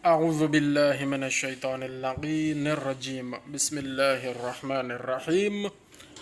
أعوذ بالله من الشيطان اللعين الرجيم بسم الله الرحمن الرحيم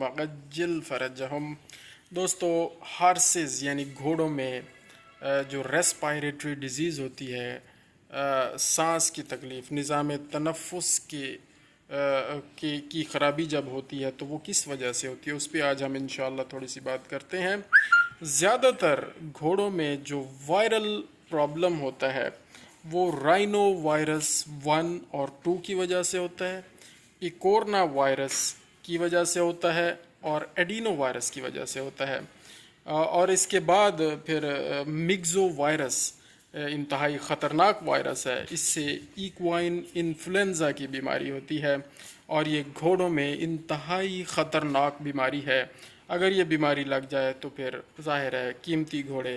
وعجل فرجهم۔ دوستو، ہارسز یعنی گھوڑوں میں جو ریسپائریٹری ڈیزیز ہوتی ہے، سانس کی تکلیف، نظام تنفس کی خرابی جب ہوتی ہے تو وہ کس وجہ سے ہوتی ہے، اس پہ آج ہم انشاءاللہ تھوڑی سی بات کرتے ہیں۔ زیادہ تر گھوڑوں میں جو وائرل پرابلم ہوتا ہے وہ رائنو وائرس 1 اور 2 کی وجہ سے ہوتا ہے، ایکورنا وائرس کی وجہ سے ہوتا ہے اور ایڈینو وائرس کی وجہ سے ہوتا ہے، اور اس کے بعد پھر مگزو وائرس انتہائی خطرناک وائرس ہے۔ اس سے ایکوائن انفلوئنزا کی بیماری ہوتی ہے اور یہ گھوڑوں میں انتہائی خطرناک بیماری ہے۔ اگر یہ بیماری لگ جائے تو پھر ظاہر ہے قیمتی گھوڑے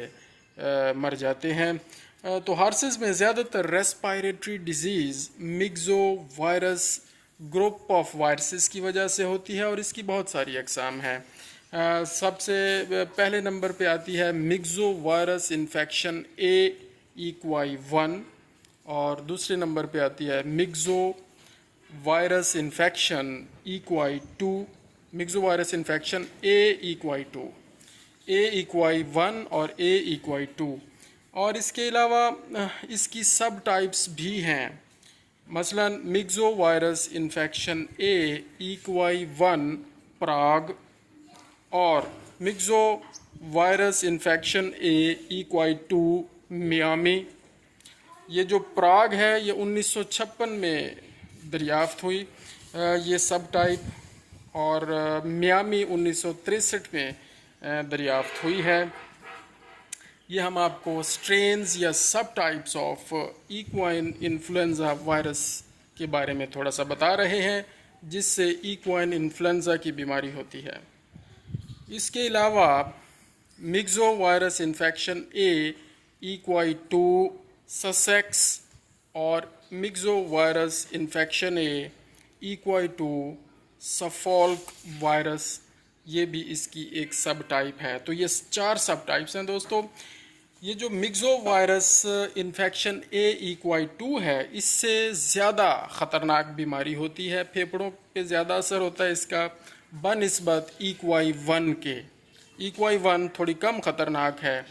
مر جاتے ہیں۔ تو ہارسز میں زیادہ تر respiratory disease myxo virus group of viruses کی وجہ سے ہوتی ہے اور اس کی بہت ساری اقسام ہیں۔ سب سے پہلے نمبر پہ آتی ہے مگزو وائرس انفیکشن اے ایکوائی 1، اور دوسرے نمبر پہ آتی ہے مگزو وائرس انفیکشن ایکوائی 2، مگزو وائرس انفیکشن اے ایکوائی 2، اے ایکوائی 1 اور اے ایکوائی 2، اور اس کے علاوہ اس کی سب ٹائپس بھی ہیں۔ مثلا مگزو وائرس انفیکشن اے ایکوائی 1 پراگ، اور مگزو وائرس انفیکشن اے ایکوائی 2 میامی۔ یہ جو پراگ ہے یہ 1956 میں دریافت ہوئی یہ سب ٹائپ، اور میامی 1963 میں دریافت ہوئی ہے۔ یہ ہم آپ کو سٹرینز یا sub types of ایکوائن influenza virus کے بارے میں تھوڑا سا بتا رہے ہیں جس سے ایکوائن انفلوئنزا کی بیماری ہوتی ہے۔ اس کے علاوہ مگزو وائرس انفیکشن اے ایکوائی 2 سسیکس اور مگزو وائرس انفیکشن اے ایکوائی 2 سفولک وائرس، یہ بھی اس کی ایک سب ٹائپ ہے۔ تو یہ 4 سب ٹائپس ہیں دوستو۔ یہ جو مگزو وائرس انفیکشن اے ایکوائی 2 ہے، اس سے زیادہ خطرناک بیماری ہوتی ہے، پھیپھڑوں پہ زیادہ اثر ہوتا ہے اس کا بنسبت ایکوائی 1 کے۔ ایکوائی 1 تھوڑی کم خطرناک ہے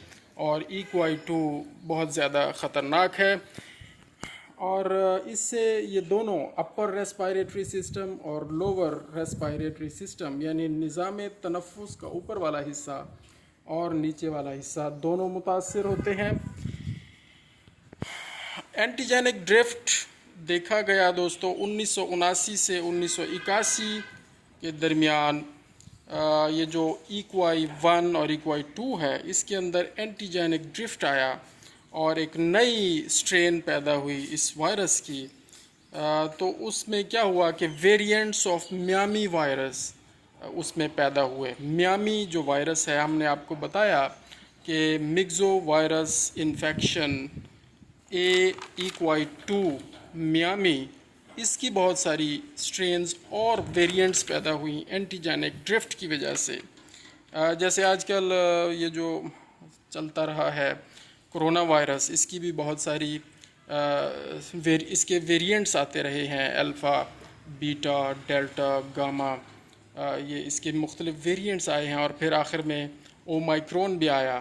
اور ایکوائی 2 بہت زیادہ خطرناک ہے، اور اس سے یہ دونوں اپر ریسپائریٹری سسٹم اور لوور ریسپائریٹری سسٹم یعنی نظام تنفس کا اوپر والا حصہ اور نیچے والا حصہ دونوں متاثر ہوتے ہیں۔ اینٹیجینک ڈرفٹ دیکھا گیا دوستو 1979 سے 1981 کے درمیان۔ یہ جو ایکوائی 1 اور ایکوائی 2 ہے اس کے اندر اینٹیجینک ڈرفٹ آیا اور ایک نئی سٹرین پیدا ہوئی اس وائرس کی۔ تو اس میں کیا ہوا کہ ویریئنٹس آف میامی وائرس اس میں پیدا ہوئے۔ میامی جو وائرس ہے، ہم نے آپ کو بتایا کہ مگزو وائرس انفیکشن اے ایکوائی 2 میامی، اس کی بہت ساری سٹرینز اور ویریئنٹس پیدا ہوئیں اینٹیجینک ڈرفٹ کی وجہ سے۔ جیسے آج کل یہ جو چلتا رہا ہے کرونا وائرس، اس کی بھی بہت ساری اس کے ویریئنٹس آتے رہے ہیں، الفا، بیٹا، ڈیلٹا، گاما، یہ اس کے مختلف ویریئنٹس آئے ہیں، اور پھر آخر میں اومائکرون بھی آیا۔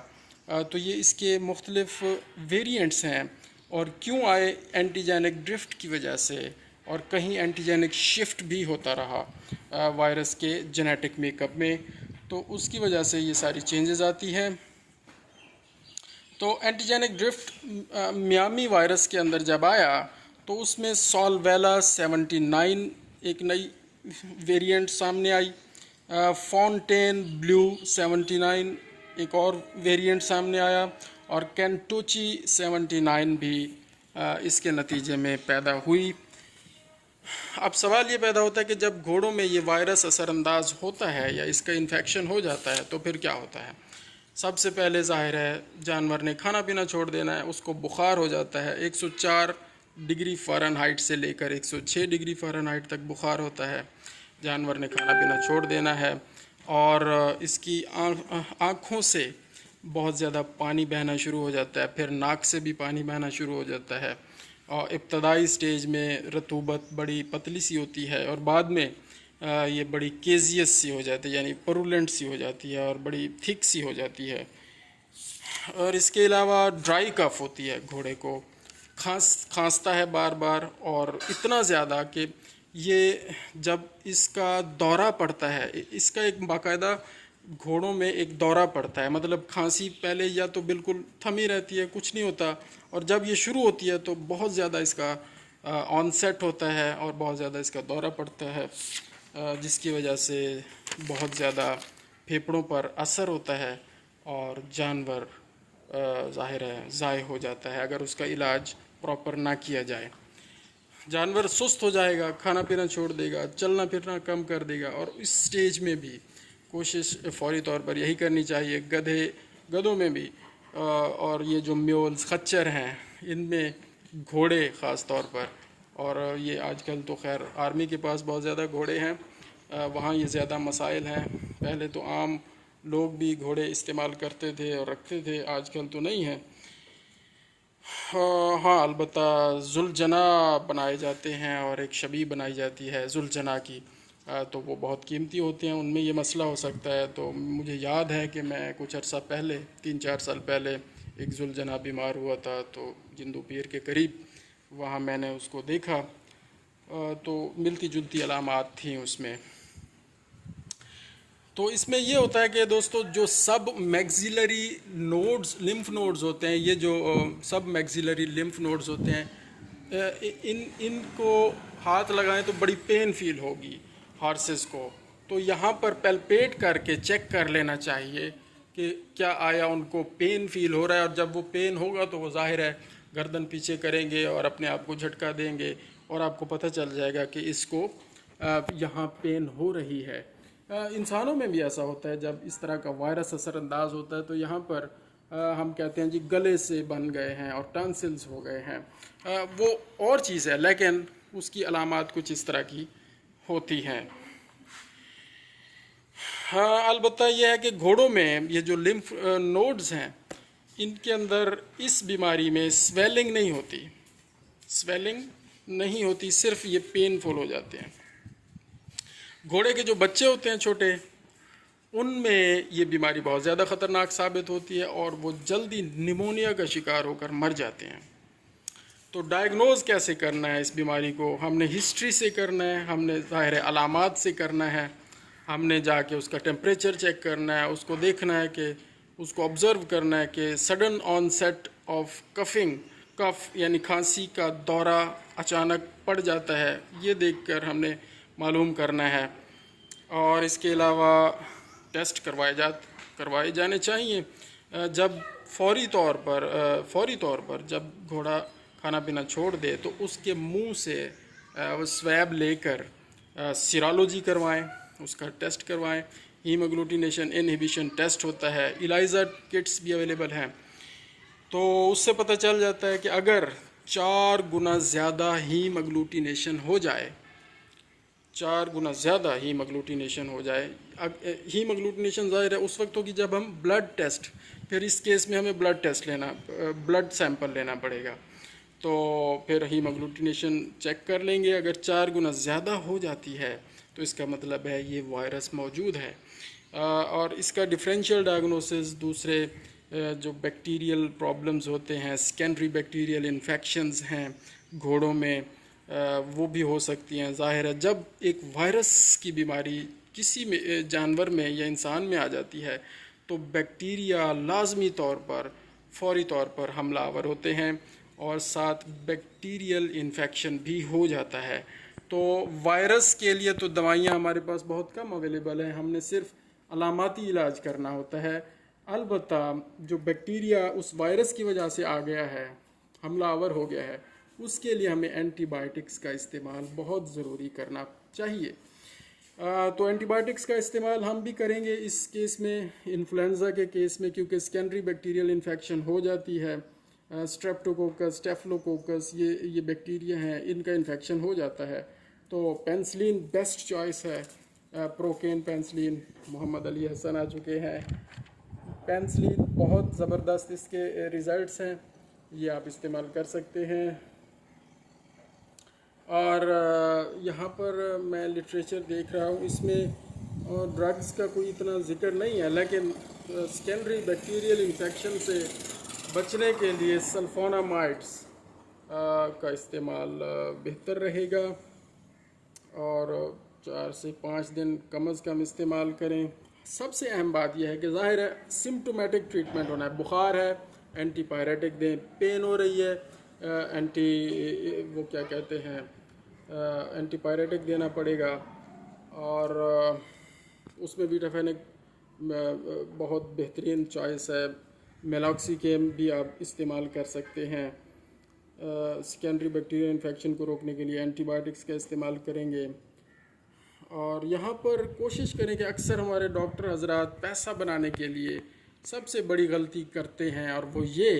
تو یہ اس کے مختلف ویریئنٹس ہیں، اور کیوں آئے؟ اینٹیجینک ڈرفٹ کی وجہ سے، اور کہیں اینٹیجینک شفٹ بھی ہوتا رہا وائرس کے جینیٹک میک اپ میں، تو اس کی وجہ سے یہ ساری چینجز آتی ہیں۔ تو اینٹیجینک ڈرفٹ میامی وائرس کے اندر جب آیا تو اس میں سالویلا 79 ایک نئی ویریئنٹ سامنے آئی، فونٹین بلیو 79 ایک اور ویریئنٹ سامنے آیا، اور کینٹوچی 79 بھی اس کے نتیجے میں پیدا ہوئی۔ اب سوال یہ پیدا ہوتا ہے کہ جب گھوڑوں میں یہ وائرس اثر انداز ہوتا ہے یا اس کا انفیکشن ہو جاتا ہے تو پھر کیا ہوتا ہے؟ سب سے پہلے ظاہر ہے جانور نے کھانا پینا چھوڑ دینا ہے، اس کو بخار ہو جاتا ہے، 104 ڈگری فارن ہائٹ سے لے کر 106 ڈگری فارن ہائٹ تک بخار ہوتا ہے۔ جانور نے کھانا پینا چھوڑ دینا ہے، اور اس کی آنکھوں سے بہت زیادہ پانی بہنا شروع ہو جاتا ہے، پھر ناک سے بھی پانی بہنا شروع ہو جاتا ہے، اور ابتدائی سٹیج میں رطوبت بڑی پتلی سی ہوتی ہے، اور بعد میں یہ بڑی کیزیس سی ہو جاتی ہے، یعنی پرولنٹ سی ہو جاتی ہے اور بڑی تھک سی ہو جاتی ہے۔ اور اس کے علاوہ ڈرائی کف ہوتی ہے، گھوڑے کو کھانستا ہے بار بار، اور اتنا زیادہ کہ یہ جب اس کا دورہ پڑتا ہے، اس کا ایک باقاعدہ گھوڑوں میں ایک دورہ پڑتا ہے، مطلب کھانسی پہلے یا تو بالکل تھمی رہتی ہے، کچھ نہیں ہوتا، اور جب یہ شروع ہوتی ہے تو بہت زیادہ اس کا آن سیٹ ہوتا ہے اور بہت زیادہ اس کا دورہ پڑتا ہے، جس کی وجہ سے بہت زیادہ پھیپھڑوں پر اثر ہوتا ہے اور جانور ظاہر ہے ضائع ہو جاتا ہے اگر اس کا علاج پراپر نہ کیا جائے۔ جانور سست ہو جائے گا، کھانا پینا چھوڑ دے گا، چلنا پھرنا کم کر دے گا، اور اس سٹیج میں بھی کوشش فوری طور پر یہی کرنی چاہیے، گدھوں میں بھی اور یہ جو میولز خچر ہیں ان میں، گھوڑے خاص طور پر، اور یہ آج کل تو خیر آرمی کے پاس بہت زیادہ گھوڑے ہیں، وہاں یہ زیادہ مسائل ہیں، پہلے تو عام لوگ بھی گھوڑے استعمال کرتے تھے اور رکھتے تھے، آج کل تو نہیں ہیں۔ ہاں البتہ ذوالجناح بنائے جاتے ہیں اور ایک شبیہ بنائی جاتی ہے ذوالجناح کی، تو وہ بہت قیمتی ہوتے ہیں، ان میں یہ مسئلہ ہو سکتا ہے۔ تو مجھے یاد ہے کہ میں کچھ عرصہ پہلے 3-4 سال پہلے ایک ذوالجناح بیمار ہوا تھا، تو جندو پیر کے قریب وہاں میں نے اس کو دیکھا، تو ملتی جلتی علامات تھیں اس میں۔ تو اس میں یہ ہوتا ہے کہ دوستو جو سب میگزیلری نوڈز لمف نوڈز ہوتے ہیں، یہ جو سب میگزیلری لمف نوڈز ہوتے ہیں، ان کو ہاتھ لگائیں تو بڑی پین فیل ہوگی ہارسز کو، تو یہاں پر پیلپیٹ کر کے چیک کر لینا چاہیے کہ کیا آیا ان کو پین فیل ہو رہا ہے، اور جب وہ پین ہوگا تو وہ ظاہر ہے گردن پیچھے کریں گے اور اپنے آپ کو جھٹکا دیں گے، اور آپ کو پتہ چل جائے گا کہ اس کو یہاں پین ہو رہی ہے۔ انسانوں میں بھی ایسا ہوتا ہے، جب اس طرح کا وائرس اثر انداز ہوتا ہے تو یہاں پر ہم کہتے ہیں جی گلے سے بن گئے ہیں اور ٹانسلز ہو گئے ہیں، وہ اور چیز ہے، لیکن اس کی علامات کچھ اس طرح کی ہوتی ہیں۔ ہاں البتہ یہ ہے کہ گھوڑوں میں یہ جو لمف نوڈز ہیں، ان کے اندر اس بیماری میں سویلنگ نہیں ہوتی، صرف یہ پین فل ہو جاتے ہیں۔ گھوڑے کے جو بچے ہوتے ہیں چھوٹے، ان میں یہ بیماری بہت زیادہ خطرناک ثابت ہوتی ہے اور وہ جلدی نیمونیا کا شکار ہو کر مر جاتے ہیں۔ تو ڈائیگنوز کیسے کرنا ہے اس بیماری کو؟ ہم نے ہسٹری سے کرنا ہے، ہم نے ظاہر علامات سے کرنا ہے، ہم نے جا کے اس کا ٹیمپریچر چیک کرنا ہے، اس کو دیکھنا ہے کہ اس کو آبزرو کرنا ہے کہ سڈن آن سیٹ آف کف یعنی کھانسی کا دورہ اچانک پڑ جاتا ہے، یہ دیکھ کر ہم نے معلوم کرنا ہے۔ اور اس کے علاوہ ٹیسٹ کروائے جانے چاہیے، جب فوری طور پر جب گھوڑا کھانا پینا چھوڑ دے تو اس کے منہ سے سویب لے کر سیرالوجی کروائیں، اس کا ٹیسٹ کروائیں، ہیموگلوٹینیشن انہیبیشن ٹیسٹ ہوتا ہے، ایلائزا کٹس بھی اویلیبل ہیں، تو اس سے پتہ چل جاتا ہے کہ اگر 4 گنا زیادہ ہیموگلوٹینیشن ہو جائے، 4 گنا زیادہ ہیموگلوٹینیشن ہو جائے، ہیموگلوٹینیشن ظاہر ہے اس وقت ہوگی جب ہم بلڈ ٹیسٹ، پھر اس کیس میں ہمیں بلڈ سیمپل لینا پڑے گا، تو پھر ہیموگلوٹینیشن چیک کر لیں گے، اگر 4 گنا زیادہ ہو جاتی ہے تو اس کا مطلب ہے یہ وائرس موجود ہے۔ اور اس کا ڈفرینشیل ڈائگنوسس دوسرے جو بیکٹیریل پرابلمز ہوتے ہیں، سیکنڈری بیکٹیریل انفیکشنز ہیں گھوڑوں میں، وہ بھی ہو سکتی ہیں۔ ظاہر ہے جب ایک وائرس کی بیماری کسی میں جانور میں یا انسان میں آ جاتی ہے تو بیکٹیریا لازمی طور پر فوری طور پر حملہ آور ہوتے ہیں، اور ساتھ بیکٹیریل انفیکشن بھی ہو جاتا ہے۔ تو وائرس کے لیے تو دوائیاں ہمارے پاس بہت کم اویلیبل ہیں، ہم نے صرف علاماتی علاج کرنا ہوتا ہے۔ البتہ جو بیکٹیریا اس وائرس کی وجہ سے آ گیا ہے، حملہ آور ہو گیا ہے، اس کے لیے ہمیں اینٹی بائیوٹکس کا استعمال بہت ضروری کرنا چاہیے۔ تو اینٹی بائیوٹکس کا استعمال ہم بھی کریں گے اس کیس میں، انفلوئنزا کے کیس میں، کیونکہ سیکنڈری بیکٹیریل انفیکشن ہو جاتی ہے، اسٹریپٹوکوکس، اسٹیفلوکوکس، یہ بیکٹیریا ہیں، ان کا انفیکشن ہو جاتا ہے، تو پینسلین بیسٹ چوائس ہے۔ پروکین پینسلین، محمد علی حسن آ چکے ہیں، پینسلین بہت زبردست اس کے رزلٹس ہیں، یہ آپ استعمال کر سکتے ہیں۔ اور یہاں پر میں لٹریچر دیکھ رہا ہوں، اس میں ڈرگز کا کوئی اتنا ذکر نہیں ہے، لیکن سیکنڈری بیکٹیریل انفیکشن سے بچنے کے لیے سلفونامائڈس کا استعمال بہتر رہے گا، اور 4 سے 5 دن کم از کم استعمال کریں۔ سب سے اہم بات یہ ہے کہ ظاہر ہے سمٹومیٹک ٹریٹمنٹ ہونا ہے، بخار ہے اینٹی پائریٹک دیں، پین ہو رہی ہے اینٹی پائریٹک دینا پڑے گا، اور اس میں بیٹافینک بہت بہترین چوائس ہے، میلاکسی کیم بھی آپ استعمال کر سکتے ہیں۔ سیکنڈری بیکٹیریل انفیکشن کو روکنے کے لیے اینٹی بائیوٹکس کا استعمال کریں گے۔ اور یہاں پر کوشش کریں کہ اکثر ہمارے ڈاکٹر حضرات پیسہ بنانے کے لیے سب سے بڑی غلطی کرتے ہیں، اور وہ یہ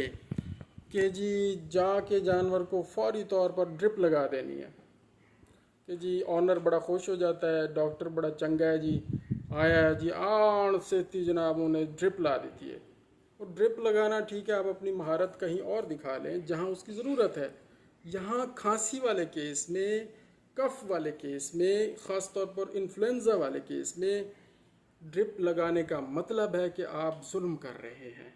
کہ جی جا کے جانور کو فوری طور پر ڈرپ لگا دینی ہے، کہ جی آنر بڑا خوش ہو جاتا ہے، ڈاکٹر بڑا چنگا ہے جی، آیا ہے جی آن سے جناب انہیں ڈرپ لا دیتی ہے۔ وہ ڈرپ لگانا ٹھیک ہے، آپ اپنی مہارت کہیں اور دکھا لیں جہاں اس کی ضرورت ہے۔ یہاں کھانسی والے کیس میں، کف والے کیس میں، خاص طور پر انفلوئنزا والے کیس میں ڈرپ لگانے کا مطلب ہے کہ آپ ظلم کر رہے ہیں،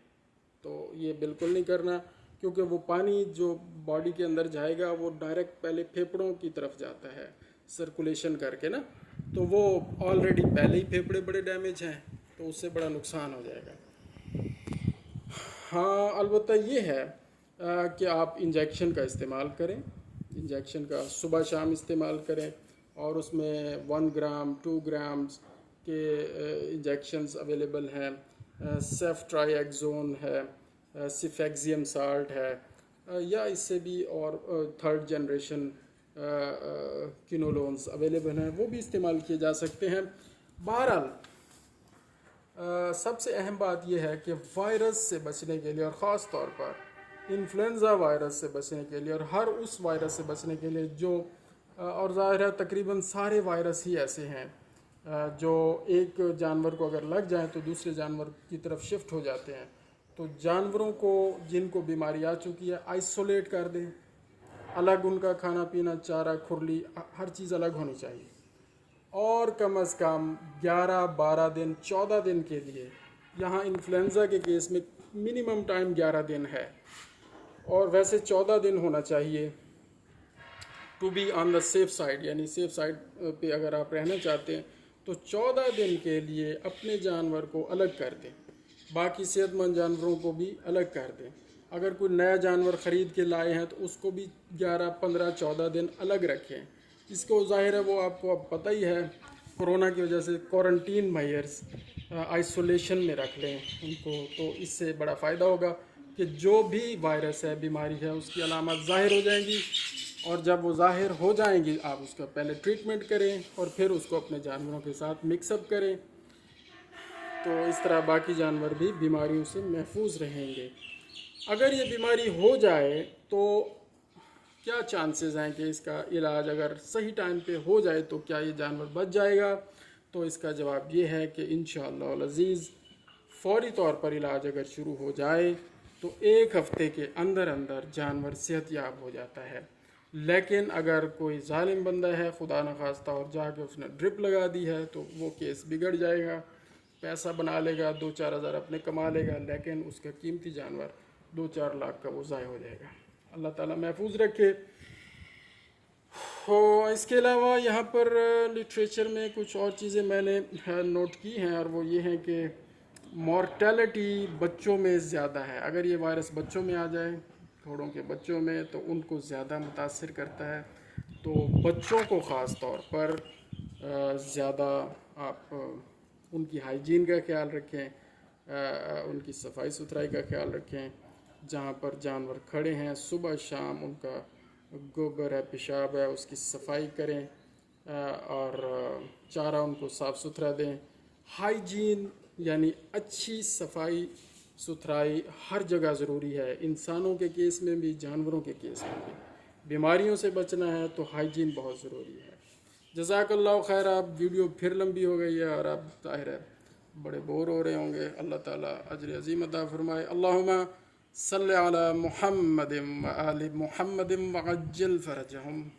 تو یہ بالکل نہیں کرنا، کیونکہ وہ پانی جو باڈی کے اندر جائے گا وہ ڈائریکٹ پہلے پھیپھڑوں کی طرف جاتا ہے سرکولیشن کر کے نا، تو وہ آلریڈی پہلے ہی پھیپھڑے بڑے ڈیمیج ہیں، تو اس سے بڑا نقصان ہو جائے گا۔ ہاں البتہ یہ ہے کہ آپ انجیکشن کا استعمال کریں، انجیکشن کا صبح شام استعمال کریں، اور اس میں 1 گرام 2 گرامز کے انجیکشنز اویلیبل ہیں، سیفٹرائی ایکزون ہے، سیفیکزیم سالٹ ہے، یا اس سے بھی اور 3rd جنریشن کینولونز اویلیبل ہیں، وہ بھی استعمال کیے جا سکتے ہیں۔ بہرحال سب سے اہم بات یہ ہے کہ وائرس سے بچنے کے لیے، اور خاص طور پر انفلوئنزا وائرس سے بچنے کے لیے، اور ہر اس وائرس سے بچنے کے لیے جو، اور ظاہر ہے تقریباً سارے وائرس ہی ایسے ہیں جو ایک جانور کو اگر لگ جائیں تو دوسرے جانور کی طرف شفٹ ہو جاتے ہیں، تو جانوروں کو جن کو بیماری آ چکی ہے آئسولیٹ کر دیں، الگ ان کا کھانا پینا، چارہ، کھرلی، ہر چیز الگ ہونی چاہیے، اور کم از کم 11 12 دن 14 دن کے لیے، یہاں انفلوئنزا کے کیس میں منیمم ٹائم 11 دن ہے، اور ویسے 14 دن ہونا چاہیے، to be on the safe side, یعنی سیف سائڈ پہ اگر آپ رہنا چاہتے ہیں تو 14 دن کے لیے اپنے جانور کو الگ کر دیں، باقی صحت مند جانوروں کو بھی الگ کر دیں۔ اگر کوئی نیا جانور خرید کے لائے ہیں تو اس کو بھی 11 15 14 دن الگ رکھیں۔ اس کو ظاہر ہے وہ آپ کو اب پتہ ہی ہے، کورونا کی وجہ سے کوارنٹین میئرز، آئسولیشن میں رکھ لیں ان کو، تو اس سے بڑا فائدہ ہوگا کہ جو بھی وائرس ہے، بیماری ہے، اس کی علامات ظاہر ہو جائیں گی، اور جب وہ ظاہر ہو جائیں گی آپ اس کا پہلے ٹریٹمنٹ کریں اور پھر اس کو اپنے جانوروں کے ساتھ مکس اپ کریں، تو اس طرح باقی جانور بھی بیماریوں سے محفوظ رہیں گے۔ اگر یہ بیماری ہو جائے تو کیا چانسز ہیں کہ اس کا علاج اگر صحیح ٹائم پہ ہو جائے تو کیا یہ جانور بچ جائے گا؟ تو اس کا جواب یہ ہے کہ انشاءاللہ العزیز فوری طور پر علاج اگر شروع ہو جائے تو 1 ہفتے کے اندر اندر جانور صحت یاب ہو جاتا ہے۔ لیکن اگر کوئی ظالم بندہ ہے خدا نخواستہ اور جا کے اس نے ڈرپ لگا دی ہے تو وہ کیس بگڑ جائے گا، پیسہ بنا لے گا، 2-4 ہزار اپنے کما لے گا، لیکن اس کا قیمتی جانور 2-4 لاکھ کا وہ ضائع ہو جائے گا۔ اللہ تعالیٰ محفوظ رکھے۔ اس کے علاوہ یہاں پر لٹریچر میں کچھ اور چیزیں میں نے نوٹ کی ہیں، اور وہ یہ ہیں کہ مورٹیلٹی بچوں میں زیادہ ہے۔ اگر یہ وائرس بچوں میں آ جائے، گھوڑوں کے بچوں میں، تو ان کو زیادہ متاثر کرتا ہے، تو بچوں کو خاص طور پر زیادہ آپ ان کی ہائیجین کا خیال رکھیں، ان کی صفائی ستھرائی کا خیال رکھیں، جہاں پر جانور کھڑے ہیں صبح شام ان کا گوبر ہے، پیشاب ہے، اس کی صفائی کریں، اور چارہ ان کو صاف ستھرا دیں۔ ہائیجین یعنی اچھی صفائی ستھرائی ہر جگہ ضروری ہے، انسانوں کے کیس میں بھی، جانوروں کے کیس میں بھی۔ بیماریوں سے بچنا ہے تو ہائیجین بہت ضروری ہے۔ جزاک اللہ خیر۔ آپ ویڈیو پھر لمبی ہو گئی ہے، اور اب ظاہر ہے بڑے بور ہو رہے ہوں گے، اللہ تعالیٰ اجر عظیم عطا فرمائے۔ اللہم صلی علی محمد و آل محمد وعجل فرجہم۔